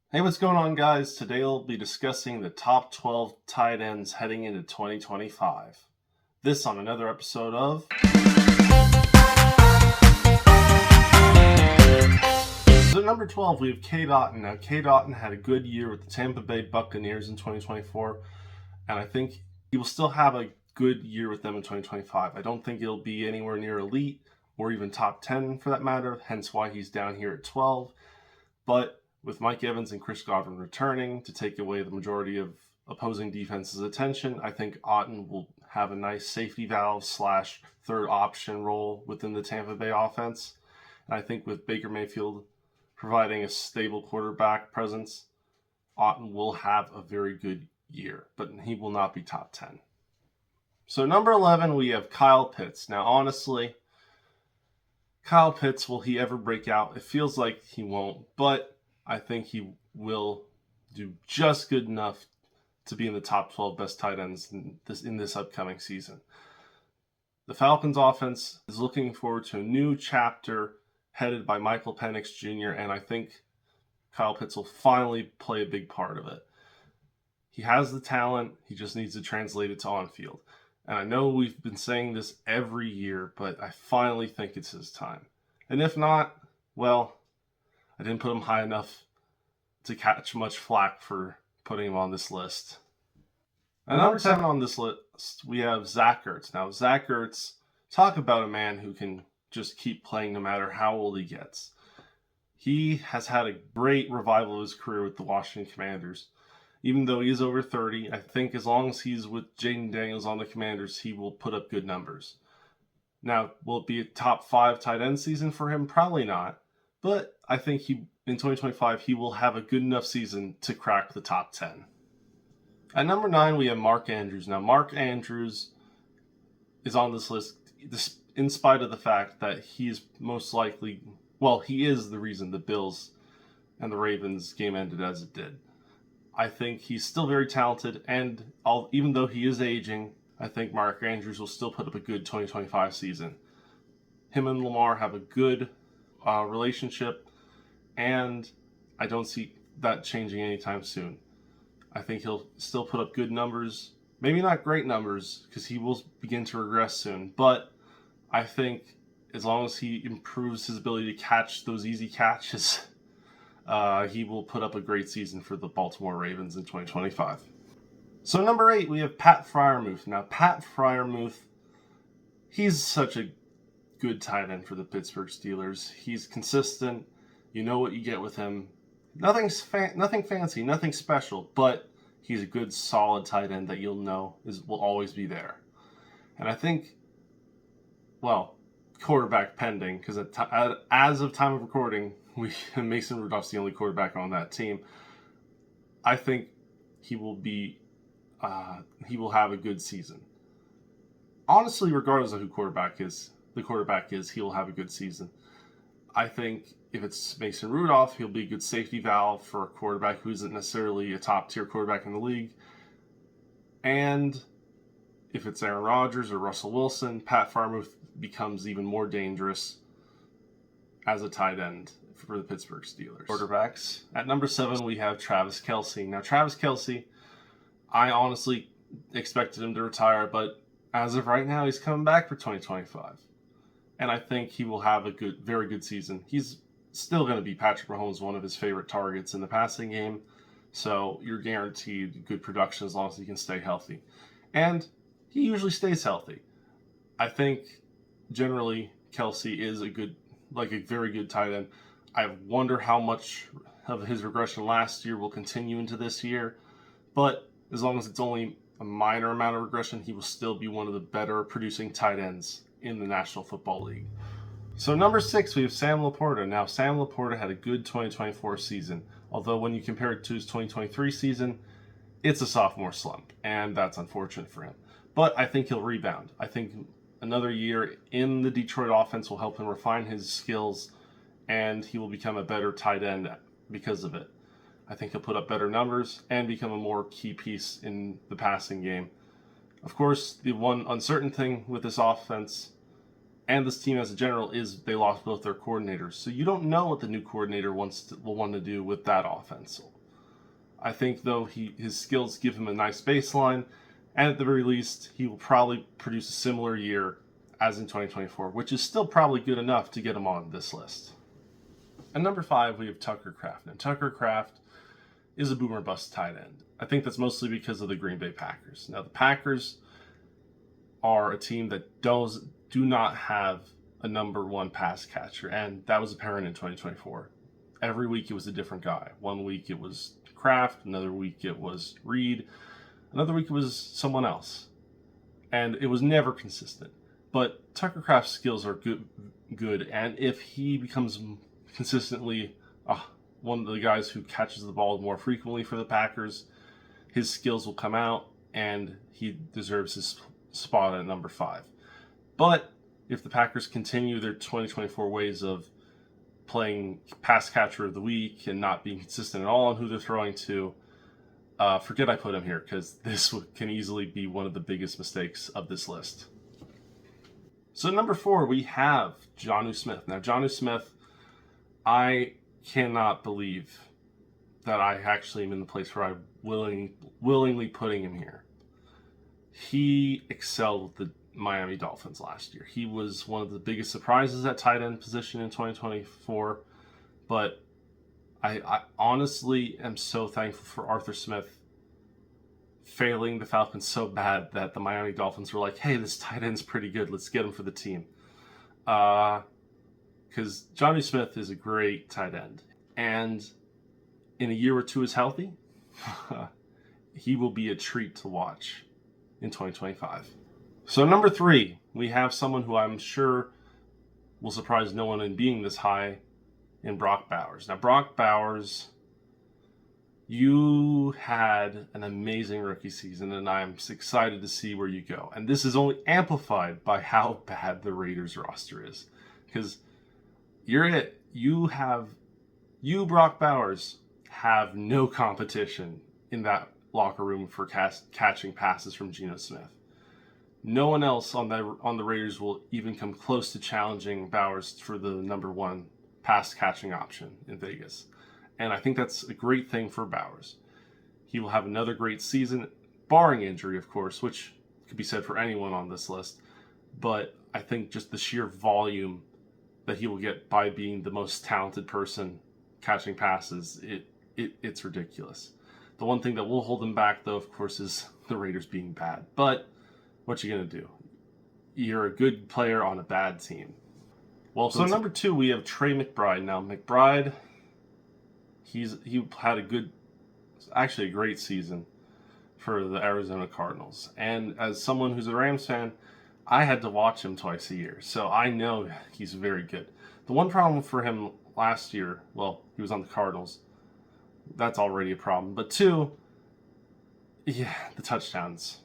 Hey, what's going on, guys? Today we'll be discussing the top 12 tight ends heading into 2025. This on another episode of... So number 12, we have Cade Otton. Now, Cade Otton had a good year with the Tampa Bay Buccaneers in 2024, and I think he will still have a good year with them in 2025. I don't think it'll be anywhere near elite or even top 10 for that matter, hence why he's down here at 12. But with Mike Evans and Chris Godwin returning to take away the majority of opposing defense's attention, I think Otton will have a nice safety valve / third option role within the Tampa Bay offense. And I think with Baker Mayfield providing a stable quarterback presence, Otton will have a very good year, but he will not be top 10. So number 11, we have Kyle Pitts. Now, honestly, Kyle Pitts, will he ever break out? It feels like he won't, but I think he will do just good enough to be in the top 12 best tight ends in this upcoming season. The Falcons offense is looking forward to a new chapter headed by Michael Penix Jr., and I think Kyle Pitts will finally play a big part of it. He has the talent, he just needs to translate it to on-field. And I know we've been saying this every year, but I finally think it's his time. And if not, well, I didn't put him high enough to catch much flack for putting him on this list. And number 7 on this list, we have Zach Ertz. Now, Zach Ertz, talk about a man who can just keep playing no matter how old he gets. He has had a great revival of his career with the Washington Commanders. Even though he is over 30, I think as long as he's with Jaden Daniels on the Commanders, he will put up good numbers. Now, will it be a top 5 tight end season for him? Probably not. But I think in 2025, he will have a good enough season to crack the top 10. At number 9, we have Mark Andrews. Now, Mark Andrews is on this list in spite of the fact that he is most likely, he is the reason the Bills and the Ravens game ended as it did. I think he's still very talented, and even though he is aging, I think Mark Andrews will still put up a good 2025 season. Him and Lamar have a good relationship, and I don't see that changing anytime soon. I think he'll still put up good numbers, maybe not great numbers because he will begin to regress soon, but I think as long as he improves his ability to catch those easy catches, he will put up a great season for the Baltimore Ravens in 2025. So number 8, we have Pat Freiermuth. Now, Pat Freiermuth, he's such a good tight end for the Pittsburgh Steelers. He's consistent. You know what you get with him. Nothing fancy, nothing special, but he's a good, solid tight end that you'll know will always be there. And I think, quarterback pending, because as of time of recording, Mason Rudolph's the only quarterback on that team. I think he will have a good season. Honestly, regardless of who the quarterback is, he will have a good season. I think if it's Mason Rudolph, he'll be a good safety valve for a quarterback who isn't necessarily a top-tier quarterback in the league. And if it's Aaron Rodgers or Russell Wilson, Pat Freiermuth becomes even more dangerous as a tight end for the Pittsburgh Steelers. Quarterbacks. At number 7, we have Travis Kelce. Now, Travis Kelce, I honestly expected him to retire, but as of right now, he's coming back for 2025. And I think he will have a very good season. He's still going to be Patrick Mahomes, one of his favorite targets in the passing game. So you're guaranteed good production as long as he can stay healthy. And he usually stays healthy. I think generally Kelce is a very good tight end. I wonder how much of his regression last year will continue into this year. But as long as it's only a minor amount of regression, he will still be one of the better producing tight ends in the National Football League. So number 6, we have Sam Laporta. Now, Sam Laporta had a good 2024 season, although when you compare it to his 2023 season, it's a sophomore slump, and that's unfortunate for him. But I think he'll rebound. I think another year in the Detroit offense will help him refine his skills, and he will become a better tight end because of it. I think he'll put up better numbers and become a more key piece in the passing game. Of course, the one uncertain thing with this offense and this team as a general is they lost both their coordinators. So you don't know what the new coordinator will want to do with that offense. I think, though, his skills give him a nice baseline, and at the very least, he will probably produce a similar year as in 2024, which is still probably good enough to get him on this list. At number 5, we have Tucker Kraft. And Tucker Kraft is a boomer bust tight end. I think that's mostly because of the Green Bay Packers. Now, the Packers are a team that do not have a number one pass catcher, and that was apparent in 2024. Every week it was a different guy. One week it was Kraft, another week it was Reed, another week it was someone else. And it was never consistent. But Tucker Kraft's skills are good, and if he becomes consistently one of the guys who catches the ball more frequently for the Packers, his skills will come out, and he deserves his spot at number 5. But if the Packers continue their 2024 ways of playing pass catcher of the week and not being consistent at all on who they're throwing to, forget I put him here, because this can easily be one of the biggest mistakes of this list. So number 4, we have Jonnu Smith. Now, Jonnu Smith, I cannot believe that I actually am in the place where I'm willingly putting him here. He excelled with the Miami Dolphins last year. He was one of the biggest surprises at tight end position in 2024, but I honestly am so thankful for Arthur Smith failing the Falcons so bad that the Miami Dolphins were like, hey, this tight end's pretty good. Let's get him for the team. Because Jonnu Smith is a great tight end. And in a year or two is healthy, he will be a treat to watch in 2025. So number 3, we have someone who I'm sure will surprise no one in being this high in Brock Bowers. Now, Brock Bowers, you had an amazing rookie season, and I'm excited to see where you go. And this is only amplified by how bad the Raiders roster is. Because you, Brock Bowers, have no competition in that locker room for catching passes from Geno Smith. No one else on the Raiders will even come close to challenging Bowers for the number 1 pass catching option in Vegas. And I think that's a great thing for Bowers. He will have another great season, barring injury, of course, which could be said for anyone on this list. But I think just the sheer volume that he will get by being the most talented person catching passes, it's ridiculous. The one thing that will hold him back, though, of course, is the Raiders being bad. But what you going to do? You're a good player on a bad team. Well, so number 2, we have Trey McBride. Now, McBride, he had a great season for the Arizona Cardinals. And as someone who's a Rams fan, I had to watch him twice a year. So I know he's very good. The one problem for him last year, well, he was on the Cardinals. That's already a problem. But 2, the touchdowns.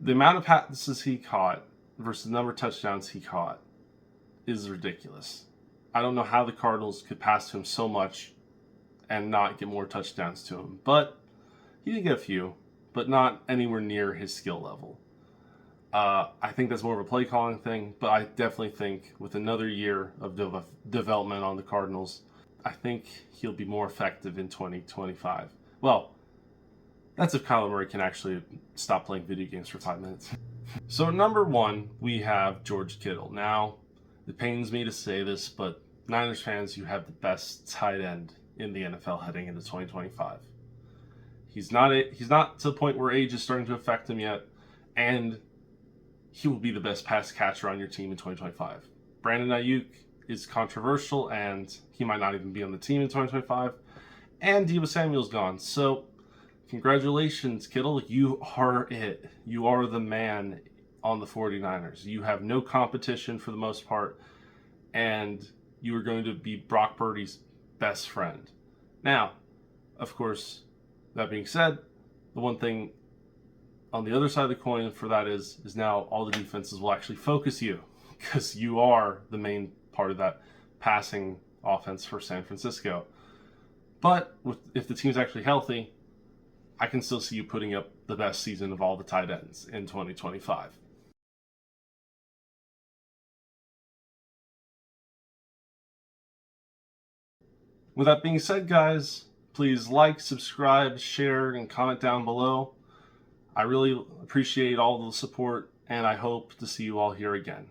The amount of passes he caught versus the number of touchdowns he caught is ridiculous. I don't know how the Cardinals could pass to him so much and not get more touchdowns to him. But he did get a few, but not anywhere near his skill level. I think that's more of a play calling thing, but I definitely think with another year of development on the Cardinals, I think he'll be more effective in 2025. Well, that's if Kyler Murray can actually stop playing video games for 5 minutes. So number 1, we have George Kittle. Now, it pains me to say this, but Niners fans, you have the best tight end in the NFL heading into 2025. He's not to the point where age is starting to affect him yet, and he will be the best pass catcher on your team in 2025. Brandon Ayuk is controversial, and he might not even be on the team in 2025. And Deebo Samuel's gone. So, congratulations, Kittle. You are it. You are the man on the 49ers. You have no competition for the most part, and you are going to be Brock Purdy's best friend. Now, of course, that being said, the one thing on the other side of the coin for that is now all the defenses will actually focus you, because you are the main part of that passing offense for San Francisco. But if the team's actually healthy, I can still see you putting up the best season of all the tight ends in 2025. With that being said, guys, Please like, subscribe, share, and comment down below. I really appreciate all the support, and I hope to see you all here again.